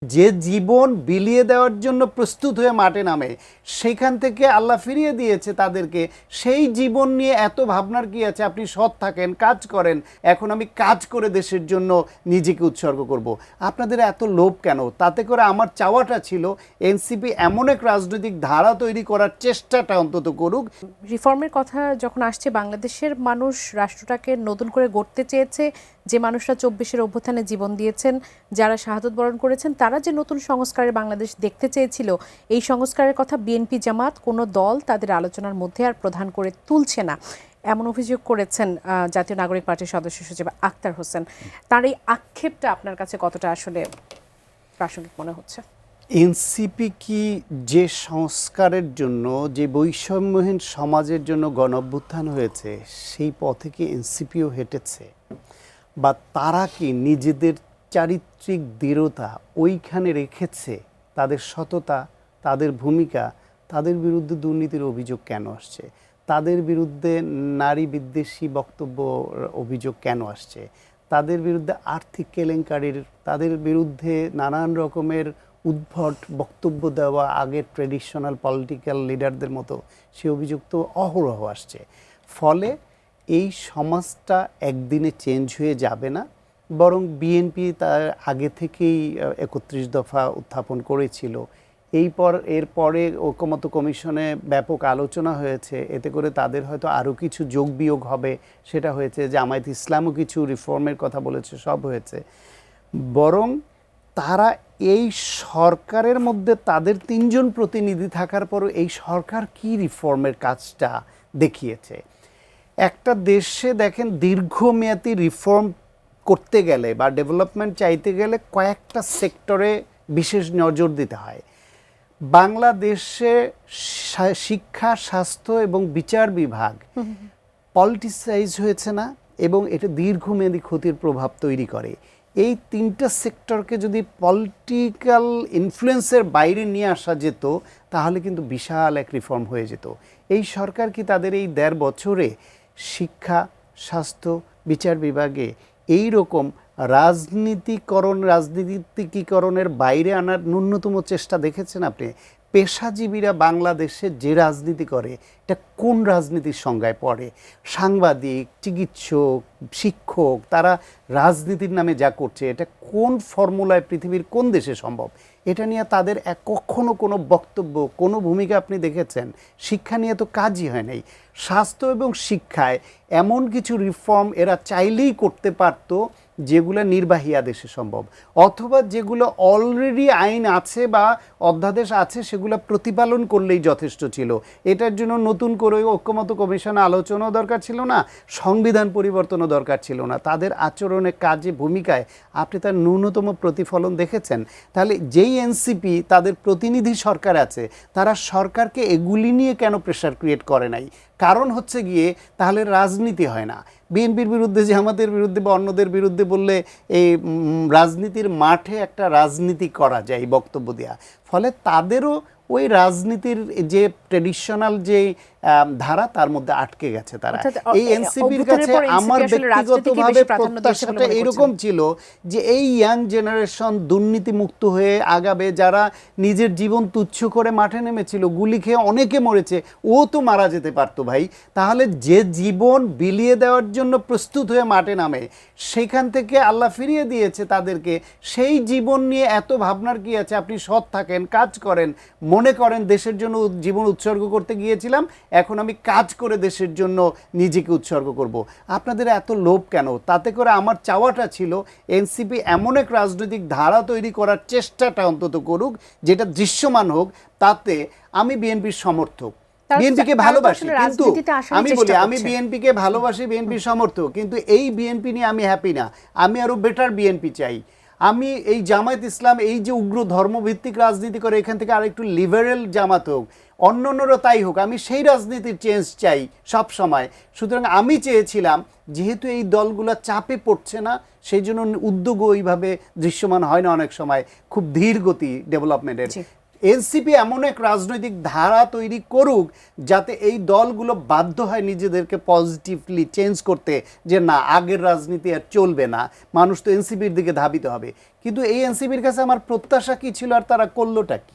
যে জীবন বিলিয়ে দেওয়ার জন্য প্রস্তুত হয়ে মাঠে নামে, সেখান থেকে আল্লাহ ফিরিয়ে দিয়েছে তাদেরকে। সেই জীবন নিয়ে এত ভাবনার কি আছে? আপনি সৎ থাকেন, কাজ করেন, এখন আমি কাজ করে দেশের জন্য নিজেকে উৎসর্গ করব। আপনাদের এত লোভ কেন? তাতে করে আমার চাওয়াটা ছিল এনসিপি এমন এক রাজনৈতিক ধারা তৈরি করার চেষ্টাটা অন্তত করুক। রিফর্মের কথা যখন আসছে, বাংলাদেশের মানুষ রাষ্ট্রটাকে নতুন করে গড়তে চেয়েছে। যে মানুষরা 24-এর অভ্যুত্থানে জীবন দিয়েছেন, যারা শাহাদত বরণ করেছেন, তারা যে নতুন সংস্কারের বাংলাদেশ দেখতে চেয়েছিল, এই সংস্কারের কথা বিএনপি জামাত কোনো দল তাদের আলোচনার মধ্যে আর প্রধান করে তুলছে না, এমন অভিযোগ করেছেন জাতীয় নাগরিক পার্টির সদস্য সচিব আক্তার হোসেন। তার এই আক্ষেপটা আপনার কাছে কতটা আসলে প্রাসঙ্গিক মনে হচ্ছে? এনসিপি কি যে সংস্কারের জন্য, যে বৈষম্যহীন সমাজের জন্য গণঅভ্যুত্থান হয়েছে, সেই পথে কি এনসিপিও হেঁটেছে? বা তারা কি নিজেদের চারিত্রিক দৃঢ়তা ওইখানে রেখেছে? তাদের সততা, তাদের ভূমিকা, তাদের বিরুদ্ধে দুর্নীতির অভিযোগ কেন আসছে? তাদের বিরুদ্ধে নারী বিদ্বেষী বক্তব্য অভিযোগ কেন আসছে? তাদের বিরুদ্ধে আর্থিক কেলেঙ্কারির, তাদের বিরুদ্ধে নানান রকমের উদ্ভট বক্তব্য দেওয়া আগের ট্রেডিশনাল পলিটিক্যাল লিডারদের মতো সে অভিযোগ তো অহরহ আসছে। ফলে এই সমাজটা একদিনে চেঞ্জ হয়ে যাবে না, বরং বিএনপি তার আগে থেকেই 31 দফা উত্থাপন করেছিল। এরপরে ঐকমত্য কমিশনে ব্যাপক আলোচনা হয়েছে, এতে করে তাদের হয়তো আরও কিছু যোগ বিয়োগ হবে, সেটা হয়েছে। জামায়াত ইসলামও কিছু রিফর্মের কথা বলেছে, সব হয়েছে। বরং তারা এই সরকারের মধ্যে তাদের 3 জন প্রতিনিধি থাকার পরও এই সরকার কি রিফর্মের কাজটা দেখিয়েছে? একটা দেশে দেখেন, দীর্ঘমেয়াদী রিফর্ম করতে গেলে বা ডেভেলপমেন্ট চাইতে গেলে কয়েকটা সেক্টরে বিশেষ নজর দিতে হয়। বাংলাদেশে শিক্ষা, স্বাস্থ্য এবং বিচার বিভাগ পলিটিসাইজ হয়েছে না, এবং এটা দীর্ঘমেয়াদী ক্ষতির প্রভাব তৈরি করে। এই 3টা সেক্টরকে যদি পলিটিক্যাল ইনফ্লুয়েন্সের বাইরে নিয়ে আসা যেত, তাহলে কিন্তু বিশাল এক রিফর্ম হয়ে যেত। এই সরকার কি তাদের এই 1.5 বছরে শিক্ষা, স্বাস্থ্য, বিচার বিভাগে এই রকম রাজনীতিকীকরণের বাইরে আনার ন্যূনতম চেষ্টা দেখেছেন আপনি? পেশাজীবীরা বাংলাদেশে যে রাজনীতি করে, এটা কোন রাজনীতির সংজ্ঞায় পড়ে? সাংবাদিক, চিকিৎসক, শিক্ষক, তারা রাজনীতির নামে যা করছে, এটা কোন ফর্মুলায় পৃথিবীর কোন দেশে সম্ভব? এটা নিয়ে তাদের কখনো কোনো বক্তব্য, কোনো ভূমিকা আপনি দেখেছেন? শিক্ষা নিয়ে তো কাজই হয় নাই। স্বাস্থ্য এবং শিক্ষায় এমন কিছু রিফর্ম এরা চাইলেই করতে পারতো যেগুলো নির্বাহী আদেশে সম্ভব, অথবা যেগুলো অলরেডি আইন আছে বা অধ্যাদেশ আছে সেগুলো প্রতিপালন করলেই যথেষ্ট ছিল। এটার জন্য নতুন করে ঐকমত্য কমিশনে আলোচনাও দরকার ছিল না, সংবিধান পরিবর্তনও দরকার ছিল না। তাদের আচরণে, কাজে, ভূমিকায় আপনি তার ন্যূনতম প্রতিফলন দেখেছেন? তাহলে যেই এনসিপি তাদের প্রতিনিধি সরকার আছে, তারা সরকারকে এগুলি নিয়ে কেন প্রেশার ক্রিয়েট করে নাই? কারণ হচ্ছে গিয়ে তাহলে রাজনীতি হয় না। বিএনপির বিরুদ্ধে, জামাতের বিরুদ্ধে বা অন্যদের বিরুদ্ধে বললে এই রাজনীতির মাঠে একটা রাজনীতি করা যায় বক্তব্য দেওয়া। ফলে তাদেরও ওই রাজনীতির যে ট্রেডিশনাল যে ধারা, তার মধ্যে আটকে গেছে তারা। এই এনসিপির কাছে আমার ব্যক্তিগতভাবে প্রত্যাশাটা এরকম ছিল যে এই ইয়াং জেনারেশন দুর্নীতিমুক্ত হয়ে আগাবে। যারা নিজের জীবন তুচ্ছ করে মাঠে নেমেছিল, গুলি খেয়ে অনেকে মরেছে, ও তো মারা যেতে পারতো ভাই। তাহলে যে জীবন বিলিয়ে দেওয়ার জন্য প্রস্তুত হয়ে মাঠে নামে, সেখান থেকে আল্লাহ ফিরিয়ে দিয়েছে তাদেরকে। সেই জীবন নিয়ে এত ভাবনার কি আছে? আপনি সৎ থাকেন, কাজ করেন, মনে করেন দেশের জন্য জীবন উৎসর্গ করতে গিয়েছিলাম, এখন আমি কাজ করে দেশের জন্য নিজেকে উৎসর্গ করব। আপনাদের এত লোভ কেন? তাতে করে আমার চাওয়াটা ছিল এনসিপি এমন এক রাজনৈতিক ধারা তৈরি করার চেষ্টাটা অন্তত করুক, যেটা দৃশ্যমান হোক। তাতে আমি বিএনপির সমর্থক, বিএনপিকে ভালোবাসি, কিন্তু আমি বলি আমি বিএনপিকে ভালোবাসি, বিএনপির সমর্থক, কিন্তু এই বিএনপি নিয়ে আমি হ্যাপি না। আমি আরো বেটার বিএনপি চাই। আমি এই জামায়াত ইসলাম, এই যে উগ্র ধর্মভিত্তিক রাজনীতি করে, এখান থেকে আর একটু লিবারেল জামাত হোক, অন্যান্যরা তাই হোক, আমি সেই রাজনীতির চেঞ্জ চাই সব সময়। সুতরাং আমি চেয়েছিলাম, যেহেতু এই দলগুলো চাপে পড়ছে না, সেই জন্য উদ্যোগও ওইভাবে দৃশ্যমান হয় না, অনেক সময় খুব ধীর গতি ডেভেলপমেন্টের। এনসিপি এমন এক রাজনৈতিক ধারা তৈরি করুক যাতে এই দলগুলো বাধ্য হয় নিজেদেরকে পজিটিভলি চেঞ্জ করতে, যে না আগের রাজনীতি আর চলবে না, মানুষ তো এনসিপির দিকে ধাবিত হবে। কিন্তু এই এনসিপির কাছে আমার প্রত্যাশা কী ছিল আর তারা করলোটা কি?